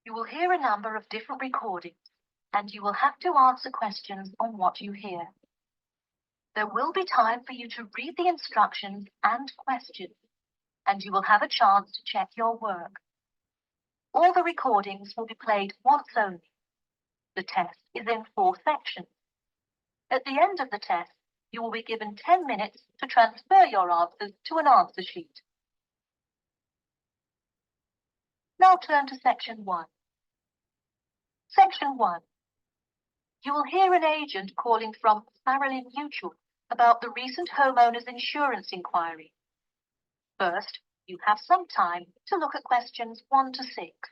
You will hear a number of different recordings, and you will have to answer questions on what you hear. There will be time for you to read the instructions and questions, and you will have a chance to check your work. All the recordings will be played once only. The test is in 4 sections. At the end of the test, you will be given 10 minutes to transfer your answers to an answer sheet. Now turn to Section 1. Section 1. You will hear an agent calling from Marilyn Mutual about the recent homeowners insurance inquiry. First, you have some time to look at questions 1 to 6.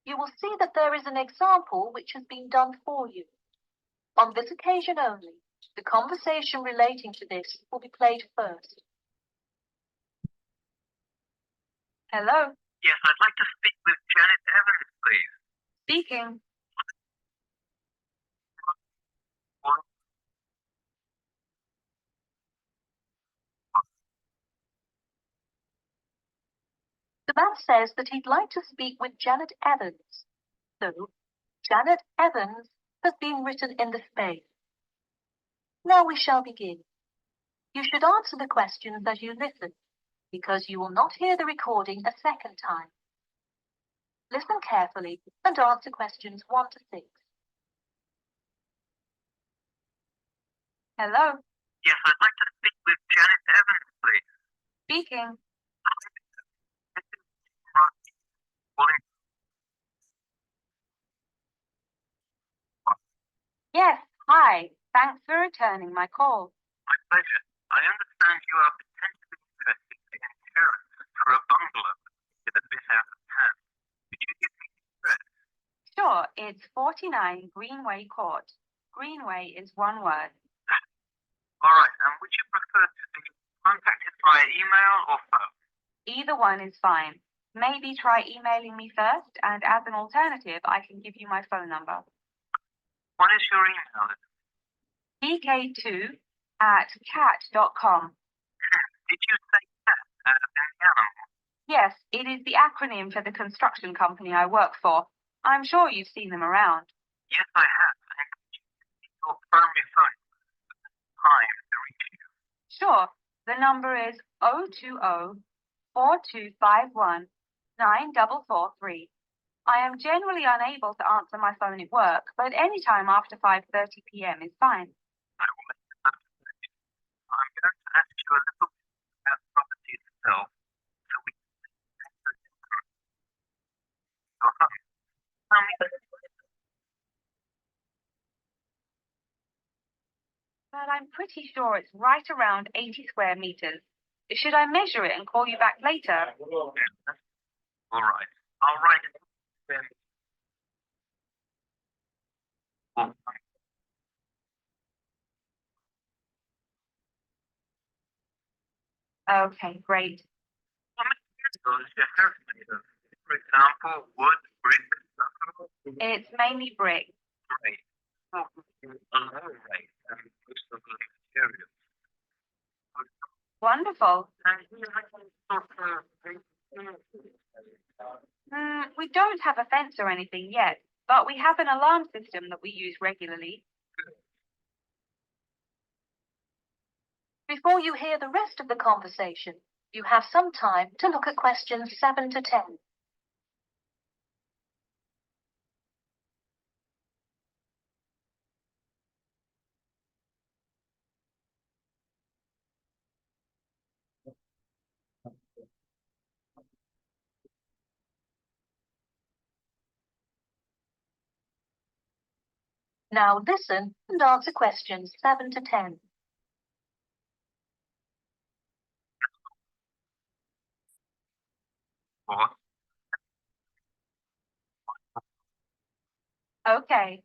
You will see that there is an example which has been done for you. On this occasion only, the conversation relating to this will be played first. Hello? Yes, I'd like to speak with Janet Evans, please. Speaking. The man says that he'd like to speak with Janet Evans. So, Janet Evans has been written in the space. Now we shall begin. You should answer the questions as you listen, because you will not hear the recording a second time. Listen carefully and answer questions 1 to 6. Hello? Yes, I'd like to speak with Janet Evans, please. Speaking. Yes, hi. Thanks for returning my call. My pleasure. I understand you are potentially interested in insurance for a bungalow in a bit out of town. Could you give me the address? Sure, it's 49 Greenway Court. Greenway is one word. All right, and would you prefer to be contacted via email or phone? Either one is fine. Maybe try emailing me first, and as an alternative, I can give you my phone number. What is your email address? pk2@cat.com. Did you say cat as in animal? Yes, it is the acronym for the construction company I work for. I'm sure you've seen them around. Yes, I have. And could you give me your primary phone time to reach you? Sure. The number is 020-4251-9443. I am generally unable to answer my phone at work, but any time after 5:30 p.m. is fine. I will make a note of that. I'm going to ask you a little bit about the property itself, so we can your home. Tell me Well, I'm pretty sure it's right around 80 square meters. Should I measure it and call you back later? all right. I'll write it down. Okay, great. What materials is your house made of? For example, wood, brick, stucco? It's mainly brick. Great. A low rate and most of the materials. Wonderful. And do you have any sort of We don't have a fence or anything yet, but we have an alarm system that we use regularly. Before you hear the rest of the conversation, you have some time to look at questions 7 to 10. Now listen and answer questions 7 to 10. What? Okay,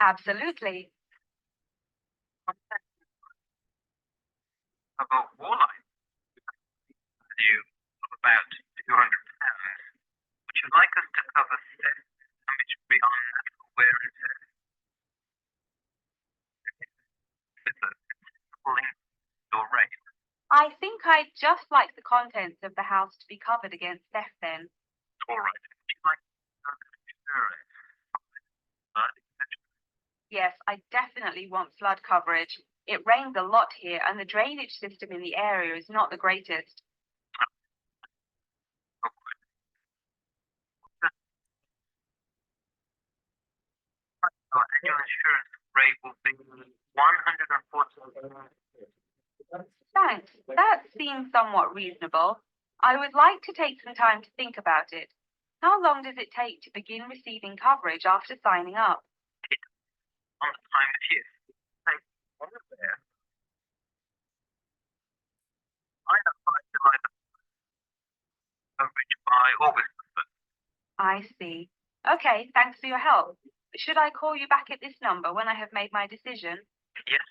absolutely. About walleye value of about £200. Would you like us to cover theft, damage beyond natural wear and tear, with a considerable increase or rate? I think I'd just like the contents of the house to be covered against theft then. All right. Would you like insurance, flood, etc.? Yes, I definitely want flood coverage. It rains a lot here, and the drainage system in the area is not the greatest. Our annual insurance rate will be £140. Thanks. That seems somewhat reasonable. I would like to take some time to think about it. How long does it take to begin receiving coverage after signing up? On the time of year. Take one of there. I apply to my coverage by August. I see. Okay, thanks for your help. Should I call you back at this number when I have made my decision? Yes,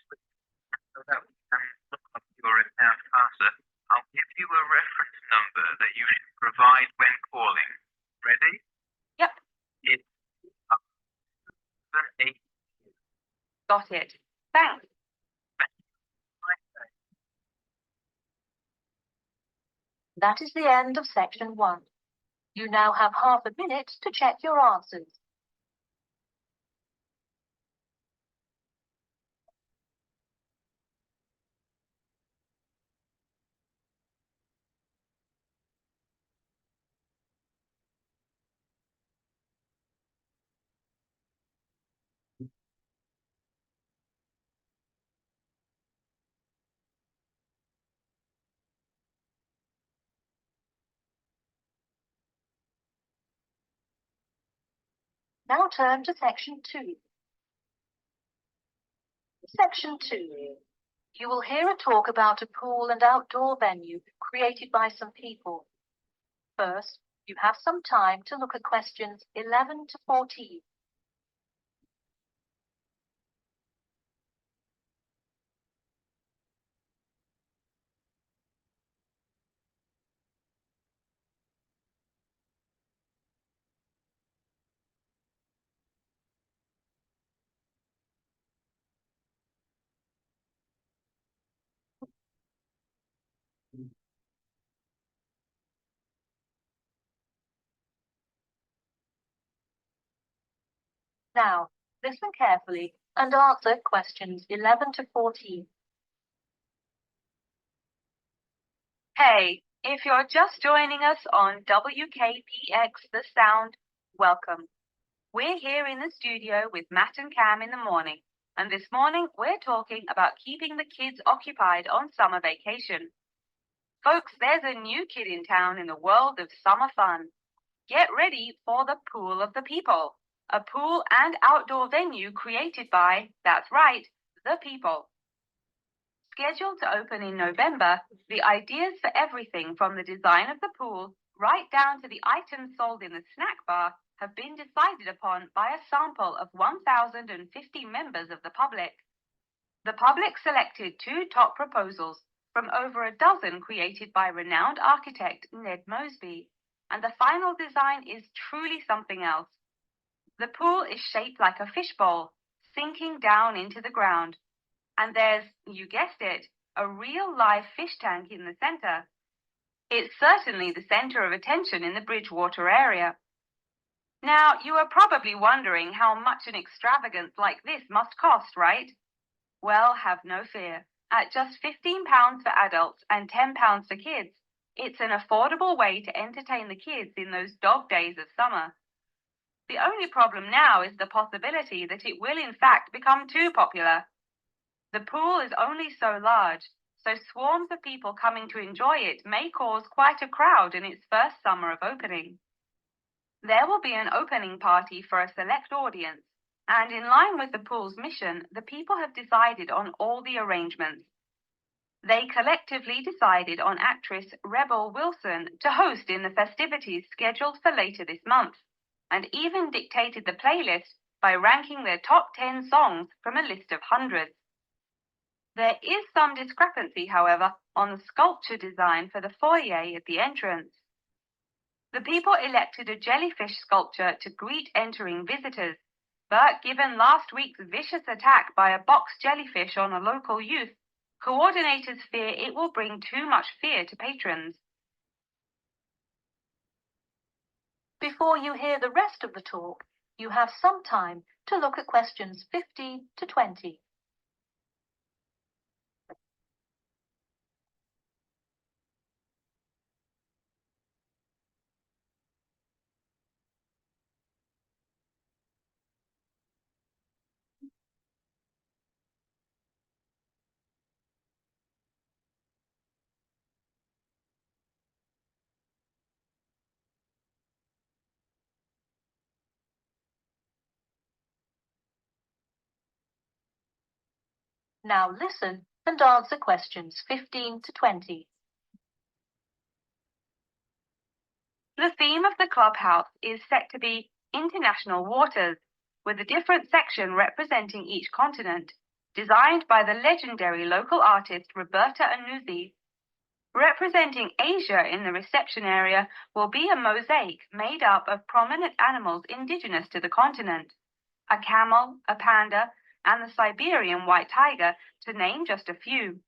so that we can look up your account faster. I'll give you a reference number that you should provide when calling. Ready? Yep, It's 8. got it. Thanks. That is the end of section 1. You now have half a minute to check your answers. Now turn to section 2. Section 2. You will hear a talk about a pool and outdoor venue created by some people. First, you have some time to look at questions 11 to 14. Now, listen carefully and answer questions 11 to 14. Hey, if you're just joining us on WKPX The Sound, welcome. We're here in the studio with Matt and Cam in the morning, and this morning we're talking about keeping the kids occupied on summer vacation. Folks, there's a new kid in town in the world of summer fun. Get ready for the Pool of the People, a pool and outdoor venue created by, that's right, the people. Scheduled to open in November, the ideas for everything from the design of the pool right down to the items sold in the snack bar have been decided upon by a sample of 1,050 members of the public. The public selected 2 top proposals from over a dozen created by renowned architect Ned Mosby, and the final design is truly something else. The pool is shaped like a fishbowl, sinking down into the ground. And there's, you guessed it, a real live fish tank in the center. It's certainly the center of attention in the Bridgewater area. Now, you are probably wondering how much an extravagance like this must cost, right? Well, have no fear. At just £15 for adults and £10 for kids, it's an affordable way to entertain the kids in those dog days of summer. The only problem now is the possibility that it will in fact become too popular. The pool is only so large, so swarms of people coming to enjoy it may cause quite a crowd in its first summer of opening. There will be an opening party for a select audience, and in line with the pool's mission, the people have decided on all the arrangements. They collectively decided on actress Rebel Wilson to host in the festivities scheduled for later this month, and even dictated the playlist by ranking their top 10 songs from a list of hundreds. There is some discrepancy, however, on the sculpture design for the foyer at the entrance. The people elected a jellyfish sculpture to greet entering visitors, but given last week's vicious attack by a box jellyfish on a local youth, coordinators fear it will bring too much fear to patrons. Before you hear the rest of the talk, you have some time to look at questions 15 to 20. Now listen and answer questions 15 to 20. The theme of the clubhouse is set to be International Waters, with a different section representing each continent, designed by the legendary local artist Roberta Annuzzi. Representing Asia in the reception area will be a mosaic made up of prominent animals indigenous to the continent: a camel, a panda, and the Siberian white tiger, to name just a few.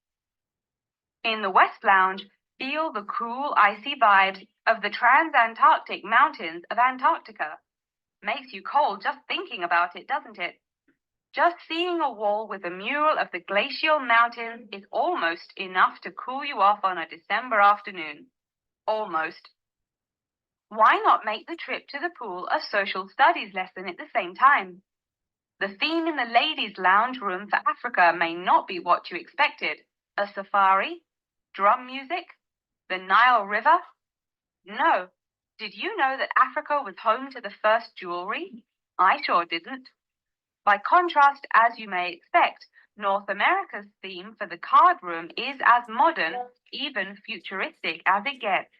In the West Lounge, feel the cool, icy vibes of the transantarctic mountains of Antarctica. Makes you cold just thinking about it, doesn't it? Just seeing a wall with a mural of the glacial mountains is almost enough to cool you off on a December afternoon. Almost. Why not make the trip to the pool a social studies lesson at the same time? The theme in the ladies' lounge room for Africa may not be what you expected. A safari? Drum music? The Nile River? No. Did you know that Africa was home to the first jewelry? I sure didn't. By contrast, as you may expect, North America's theme for the card room is as modern, even futuristic as it gets.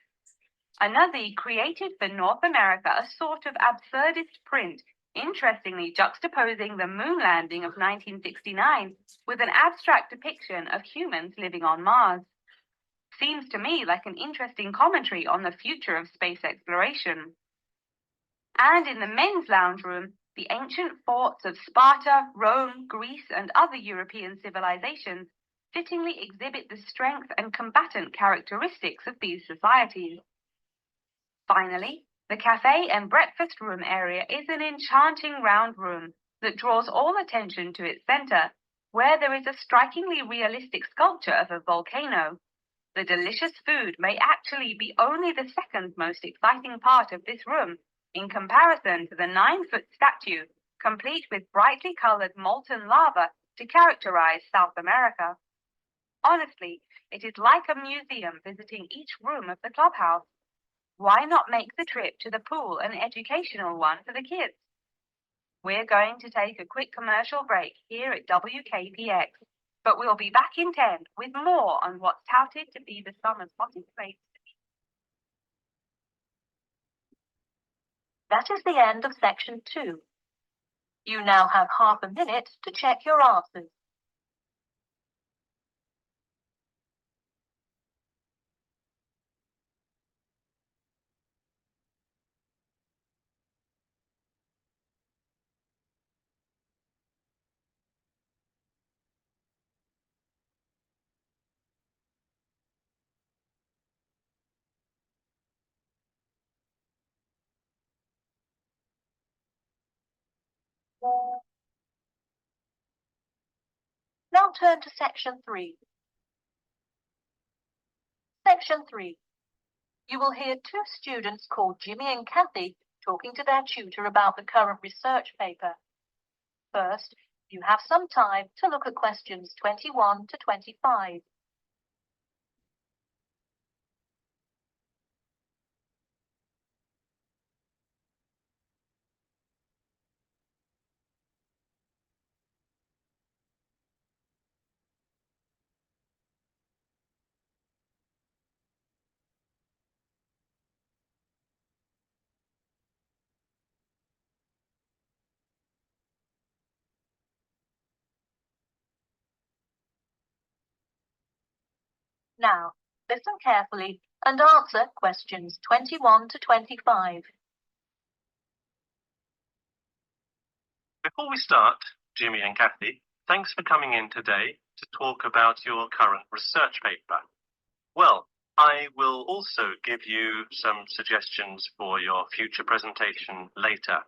Another created for North America a sort of absurdist print, interestingly juxtaposing the moon landing of 1969 with an abstract depiction of humans living on Mars. Seems to me like an interesting commentary on the future of space exploration. And in the men's lounge room, the ancient forts of Sparta, Rome, Greece, and other European civilizations fittingly exhibit the strength and combatant characteristics of these societies. Finally, the cafe and breakfast room area is an enchanting round room that draws all attention to its center, where there is a strikingly realistic sculpture of a volcano. The delicious food may actually be only the second most exciting part of this room, in comparison to the 9-foot statue, complete with brightly colored molten lava to characterize South America. Honestly, it is like a museum visiting each room of the clubhouse. Why not make the trip to the pool an educational one for the kids? We're going to take a quick commercial break here at WKPX, but we'll be back in 10 with more on what's touted to be the summer's hottest place. That is the end of section 2. You now have half a minute to check your answers. Now turn to section 3. Section 3. You will hear two students called Jimmy and Kathy talking to their tutor about the current research paper. First, you have some time to look at questions 21 to 25. Now, listen carefully and answer questions 21 to 25. Before we start, Jimmy and Kathy, thanks for coming in today to talk about your current research paper. Well, I will also give you some suggestions for your future presentation later.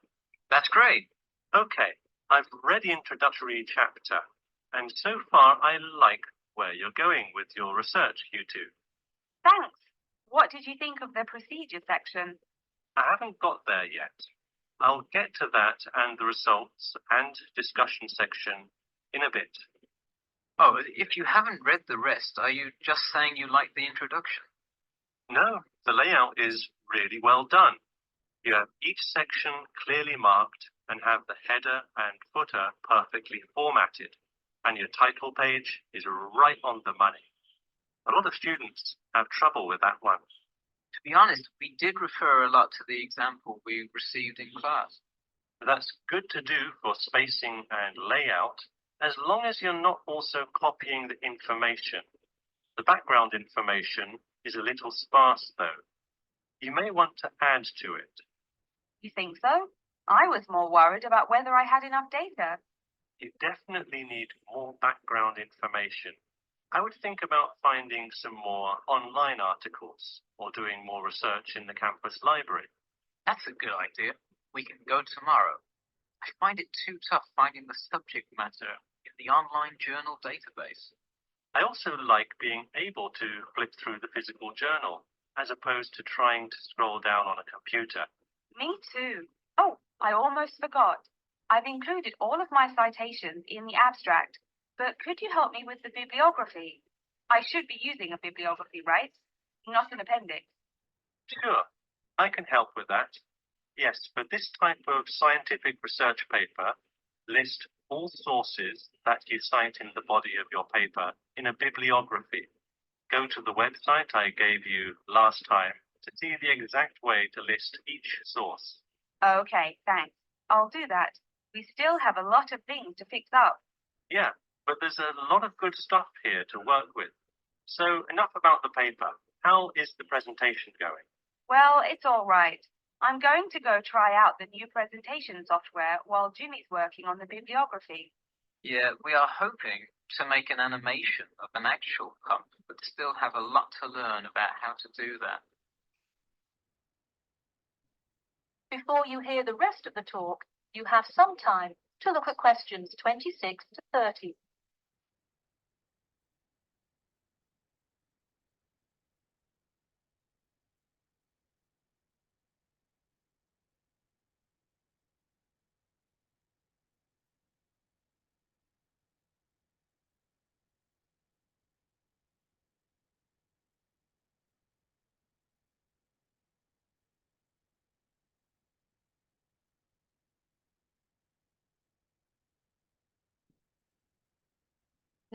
That's great. Okay, I've read the introductory chapter, and so far I like where you're going with your research, you two. Thanks. What did you think of the procedure section? I haven't got there yet. I'll get to that and the results and discussion section in a bit. Oh, if you haven't read the rest, are you just saying you like the introduction? No, the layout is really well done. You have each section clearly marked and have the header and footer perfectly formatted, and your title page is right on the money. A lot of students have trouble with that one. To be honest, we did refer a lot to the example we received in class. That's good to do for spacing and layout, as long as you're not also copying the information. The background information is a little sparse, though. You may want to add to it. You think so? I was more worried about whether I had enough data. You definitely need more background information. I would think about finding some more online articles or doing more research in the campus library. That's a good idea. We can go tomorrow. I find it too tough finding the subject matter in the online journal database. I also like being able to flip through the physical journal, as opposed to trying to scroll down on a computer. Me too. Oh, I almost forgot. I've included all of my citations in the abstract, but could you help me with the bibliography? I should be using a bibliography, right? Not an appendix. Sure, I can help with that. Yes, for this type of scientific research paper, list all sources that you cite in the body of your paper in a bibliography. Go to the website I gave you last time to see the exact way to list each source. Okay, thanks. I'll do that. We still have a lot of things to fix up. Yeah, but there's a lot of good stuff here to work with. So enough about the paper. How is the presentation going? Well, it's all right. I'm going to go try out the new presentation software while Jimmy's working on the bibliography. Yeah, we are hoping to make an animation of an actual pump, but still have a lot to learn about how to do that. Before you hear the rest of the talk, you have some time to look at questions 26 to 30.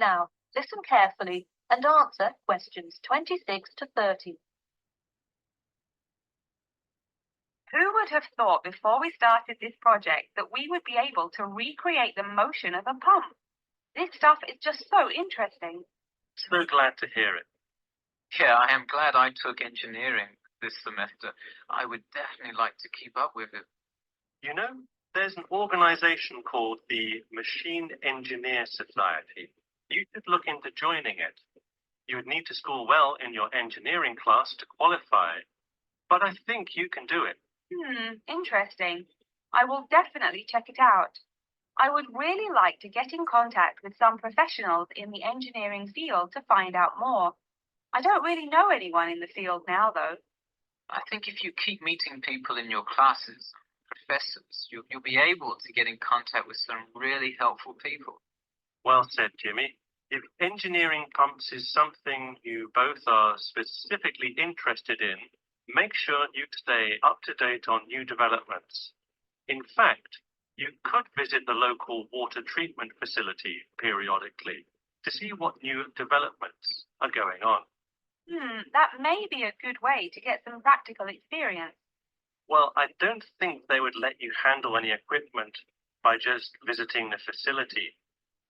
Now, listen carefully and answer questions 26 to 30. Who would have thought before we started this project that we would be able to recreate the motion of a pump? This stuff is just so interesting. So glad to hear it. Yeah, I am glad I took engineering this semester. I would definitely like to keep up with it. You know, there's an organization called the Machine Engineer Society. You should look into joining it. You would need to score well in your engineering class to qualify, but I think you can do it. Interesting. I will definitely check it out. I would really like to get in contact with some professionals in the engineering field to find out more. I don't really know anyone in the field now, though. I think if you keep meeting people in your classes, professors, you'll be able to get in contact with some really helpful people. Well said, Jimmy. If engineering pumps is something you both are specifically interested in, make sure you stay up to date on new developments. In fact, you could visit the local water treatment facility periodically to see what new developments are going on. That may be a good way to get some practical experience. Well, I don't think they would let you handle any equipment by just visiting the facility.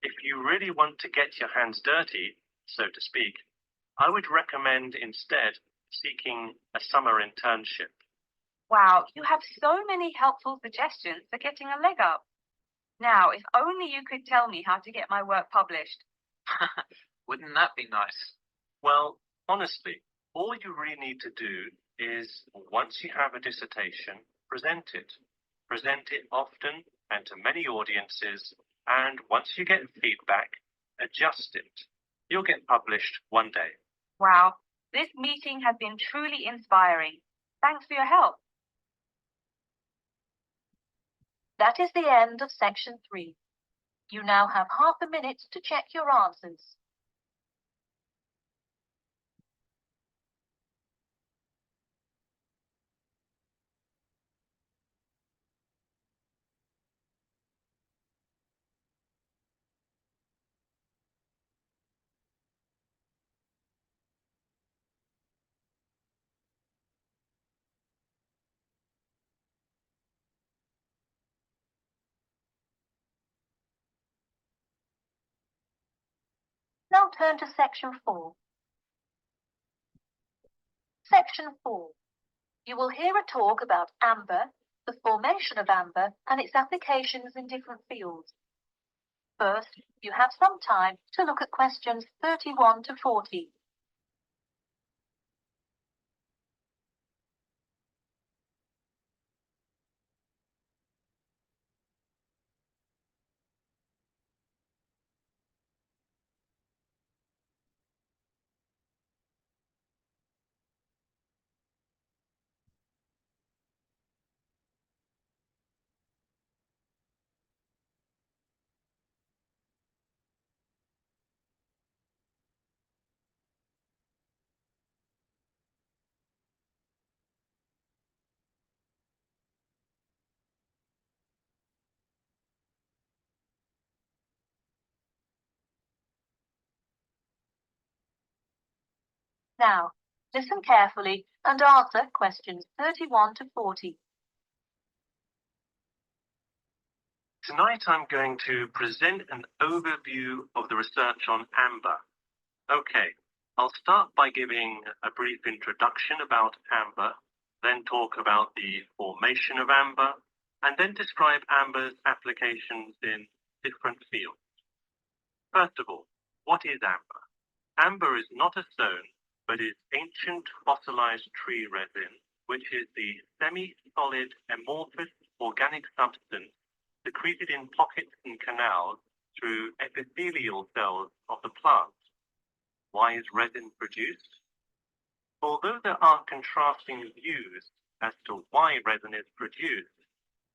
If you really want to get your hands dirty, so to speak, I would recommend instead seeking a summer internship. Wow, you have so many helpful suggestions for getting a leg up. Now, if only you could tell me how to get my work published. Wouldn't that be nice? Well, honestly, all you really need to do is, once you have a dissertation, present it. Present it often and to many audiences, and once you get feedback, adjust it. You'll get published one day. Wow, this meeting has been truly inspiring. Thanks for your help. That is the end of section 3. You now have half a minute to check your answers. Now turn to section 4. Section 4. You will hear a talk about amber, the formation of amber, and its applications in different fields. First, you have some time to look at questions 31 to 40. Now, listen carefully and answer questions 31 to 40. Tonight I'm going to present an overview of the research on amber. Okay, I'll start by giving a brief introduction about amber, then talk about the formation of amber, and then describe amber's applications in different fields. First of all, what is amber? Amber is not a stone, but is ancient fossilized tree resin, which is the semi-solid amorphous organic substance secreted in pockets and canals through epithelial cells of the plant. Why is resin produced? Although there are contrasting views as to why resin is produced,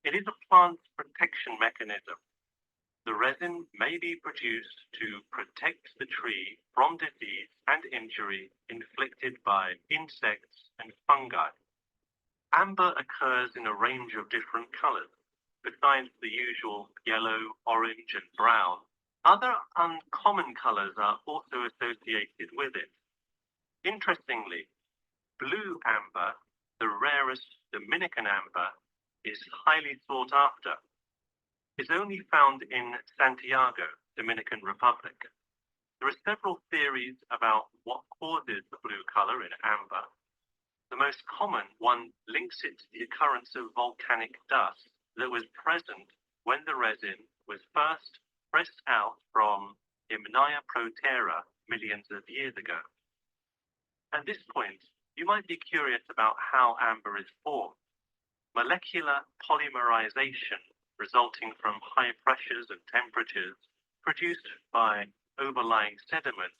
it is a plant's protection mechanism. The resin may be produced to protect the tree from disease and injury inflicted by insects and fungi. Amber occurs in a range of different colors, besides the usual yellow, orange, and brown. Other uncommon colors are also associated with it. Interestingly, blue amber, the rarest Dominican amber, is highly sought after. It's only found in Santiago, Dominican Republic. There are several theories about what causes the blue color in amber. The most common one links it to the occurrence of volcanic dust that was present when the resin was first pressed out from Imnaya protera millions of years ago. At this point, you might be curious about how amber is formed. Molecular polymerization resulting from high pressures and temperatures produced by overlying sediment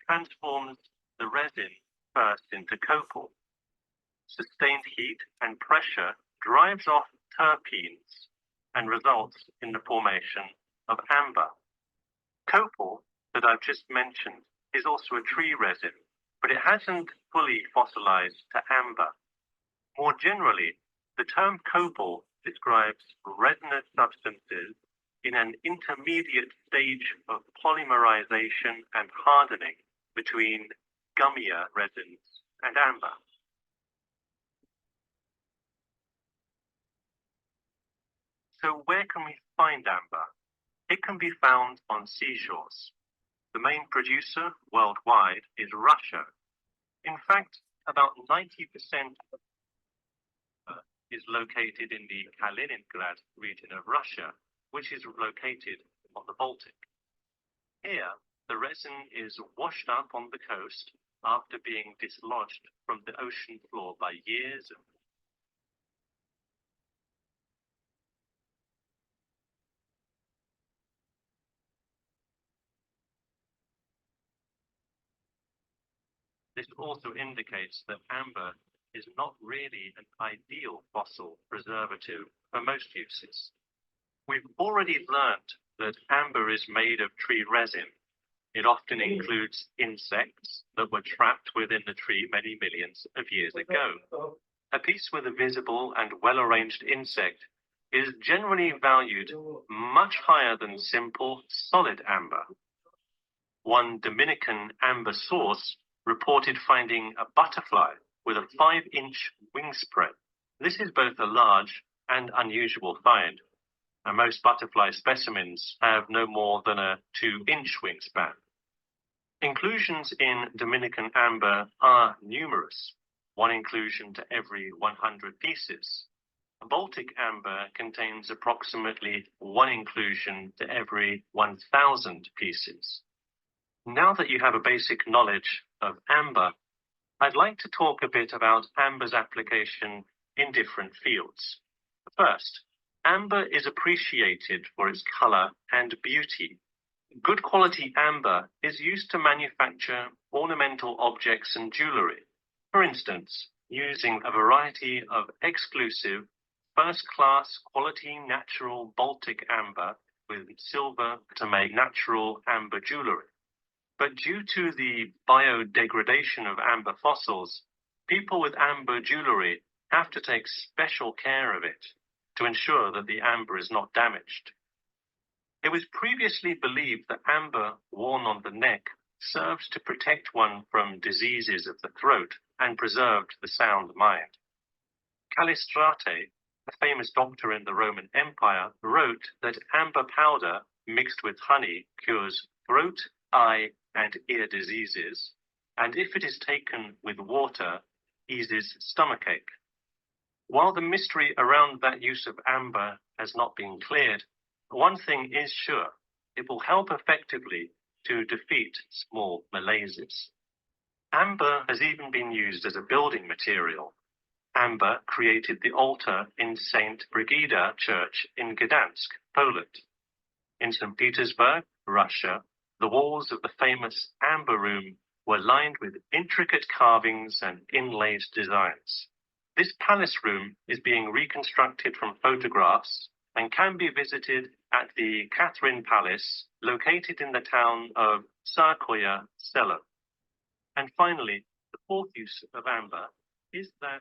transforms the resin first into copal. Sustained heat and pressure drives off terpenes and results in the formation of amber. Copal, that I've just mentioned, is also a tree resin, but it hasn't fully fossilized to amber. More generally, the term copal describes resinous substances in an intermediate stage of polymerization and hardening between gummier resins and amber. So where can we find amber? It can be found on seashores. The main producer worldwide is Russia. In fact, about 90% is located in the Kaliningrad region of Russia, which is located on the Baltic. Here, the resin is washed up on the coast after being dislodged from the ocean floor by years of This also indicates that amber is not really an ideal fossil preservative for most uses. We've already learned that amber is made of tree resin. It often includes insects that were trapped within the tree many millions of years ago. A piece with a visible and well-arranged insect is generally valued much higher than simple, solid amber. One Dominican amber source reported finding a butterfly with a 5-inch wingspread. This is both a large and unusual find, and most butterfly specimens have no more than a 2-inch wingspan. Inclusions in Dominican amber are numerous, one inclusion to every 100 pieces. Baltic amber contains approximately one inclusion to every 1,000 pieces. Now that you have a basic knowledge of amber, I'd like to talk a bit about amber's application in different fields. First, amber is appreciated for its color and beauty. Good quality amber is used to manufacture ornamental objects and jewelry. For instance, using a variety of exclusive, first-class quality natural Baltic amber with silver to make natural amber jewelry. But due to the biodegradation of amber fossils, people with amber jewelry have to take special care of it to ensure that the amber is not damaged. It was previously believed that amber worn on the neck served to protect one from diseases of the throat and preserved the sound mind. Callistrate, a famous doctor in the Roman Empire, wrote that amber powder mixed with honey cures throat, eye, and ear diseases, and if it is taken with water, eases stomachache. While the mystery around that use of amber has not been cleared, one thing is sure: it will help effectively to defeat small malaises. Amber has even been used as a building material. Amber created the altar in St. Brigida Church in Gdansk, Poland. In St. Petersburg, Russia, the walls of the famous Amber Room were lined with intricate carvings and inlaid designs. This palace room is being reconstructed from photographs and can be visited at the Catherine Palace, located in the town of Tsarskoye Selo. And finally, the fourth use of amber is that...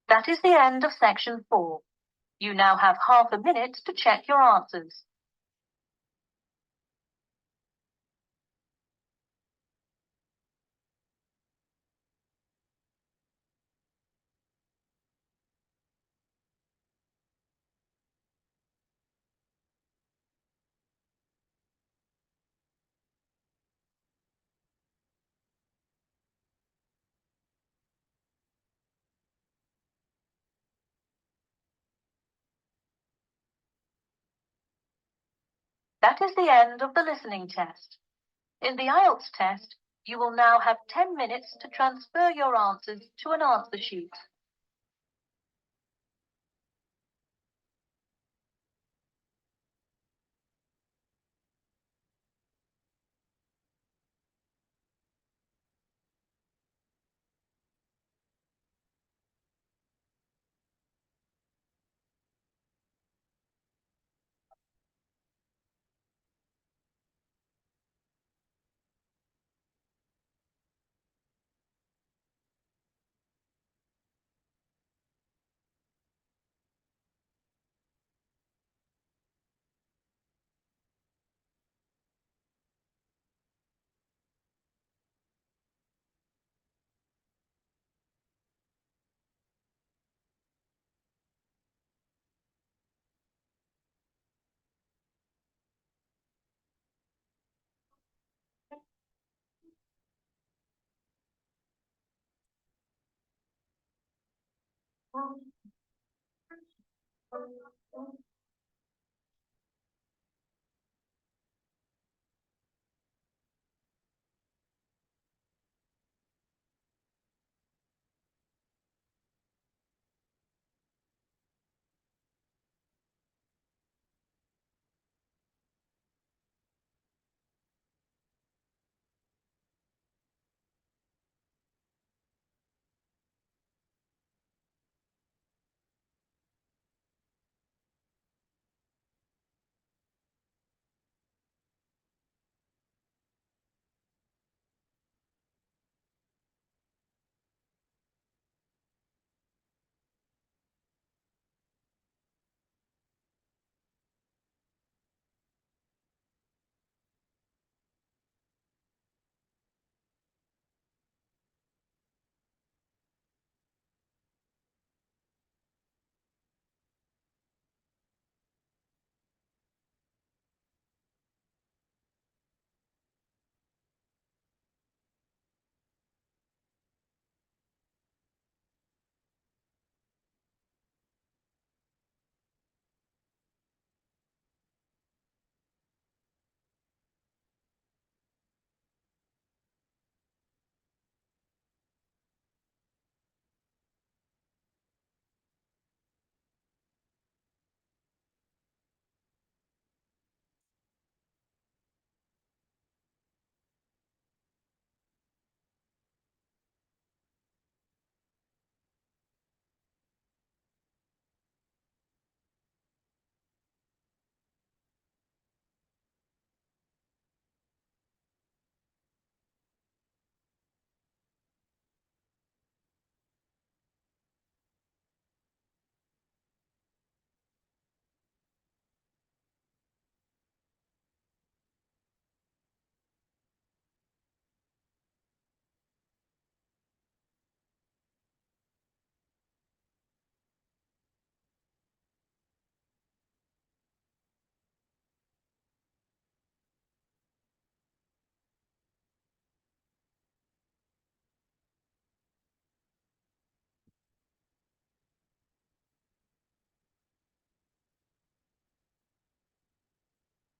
That is the end of section 4. You now have half a minute to check your answers. That is the end of the listening test. In the IELTS test, you will now have 10 minutes to transfer your answers to an answer sheet.